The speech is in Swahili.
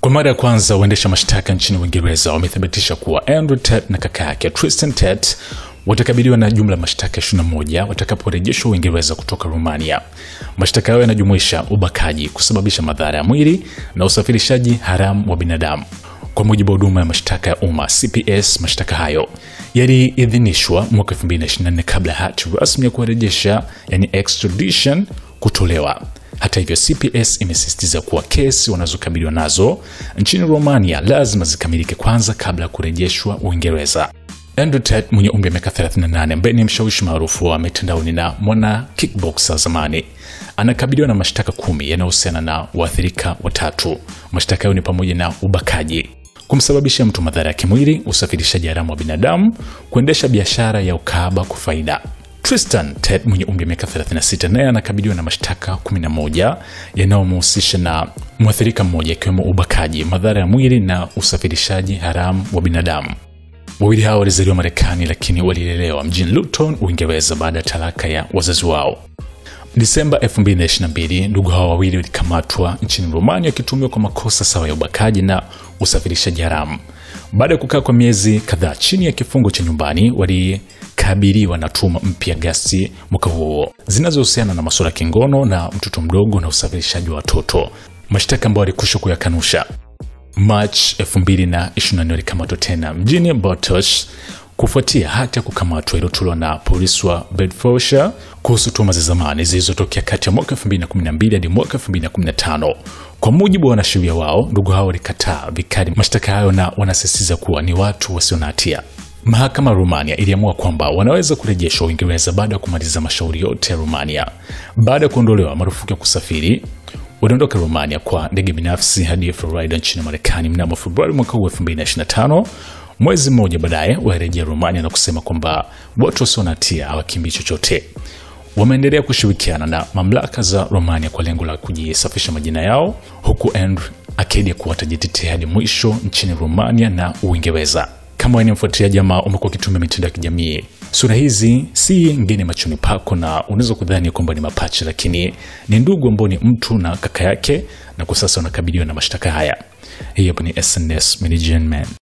Kwa mara ya kwanza waendesha mashtaka nchini Uingereza wamethibitisha kuwa Andrew Tate na kaka yake Tristan Tate watakabiliwa na jumla mashtaka 21 watakaporejeshwa Uingereza kutoka Romania. Mashtaka hayo yanajumuisha ubakaji, kusababisha madhara ya mwili na usafirishaji haramu wa binadamu. Kwa mujibu wa huduma ya mashtaka ya umma CPS, mashtaka hayo yaliidhinishwa mwaka 2024 kabla hati rasmi ya kurejesha, yani extradition, kutolewa. Hata hivyo, CPS imesisitiza kuwa kesi wanazokabiliwa nazo nchini Romania lazima zikamilike kwanza kabla ya kurejeshwa Uingereza. Andrew Tate mwenye umri wa miaka 38 ambaye ni mshawishi maarufu wa mitandaoni na mwana kickboxer zamani anakabiliwa na mashtaka 10 yanayohusiana na waathirika watatu. Mashtaka hayo ni pamoja na ubakaji, kumsababisha mtu madhara ya kimwili, usafirishaji haramu wa binadamu, kuendesha biashara ya ukahaba kwa faida. Tristan Tate mwenye umri wa miaka 36 naye anakabiliwa na mashtaka 11 yanayomhusisha na mwathirika mmoja, ikiwemo ubakaji, madhara ya mwili na usafirishaji haramu wa binadamu. Wawili hao walizaliwa Marekani lakini walilelewa mjini Luton, Uingereza baada ya talaka ya wazazi wao. Disemba 2022, ndugu hao wawili walikamatwa nchini Romania wakituhumiwa kwa makosa sawa ya ubakaji na usafirishaji haramu. Baada ya kukaa kwa miezi kadhaa chini ya kifungo cha nyumbani, walikabiliwa na tuhuma mpya Agosti mwaka huo zinazohusiana na masuala ya kingono na mtoto mdogo na usafirishaji wa watoto, mashtaka ambayo walikwisha kuyakanusha. March 2024 walikamatwa tena mjini Botosh kufuatia hati ya kukamatwa iliyotolewa na polisi wa Bedfordshire kuhusu tuhuma za zamani zilizotokea kati ya mwaka 2012 hadi mwaka 2015. Kwa mujibu wa wanasheria wao, ndugu hao walikataa vikali mashtaka hayo na wanasisitiza kuwa ni watu wasio na hatia. Mahakama ya Romania iliamua kwamba wanaweza kurejeshwa Uingereza baada ya kumaliza mashauri yote ya Romania. Baada ya kuondolewa marufuku ya kusafiri, waliondoka Romania kwa ndege binafsi hadi Florida nchini Marekani mnamo Februari mwaka 2025. Mwezi mmoja baadaye walirejea Romania na kusema kwamba watu wasio na hatia hawakimbii chochote. Wameendelea kushirikiana na mamlaka za Romania kwa lengo la kujisafisha majina yao, huku Andrew akiahidi kuwa atajitetea hadi mwisho nchini Romania na Uingereza. Kama wewe ni mfuatiliaji ama umekuwa ukitumia mitandao ya kijamii, sura hizi si ngine machoni pako na unaweza kudhani kwamba ni mapacha, lakini ni ndugu ambao ni mtu na kaka yake, na kwa sasa wanakabiliwa na mashtaka haya. Hii hapa ni SNS Management.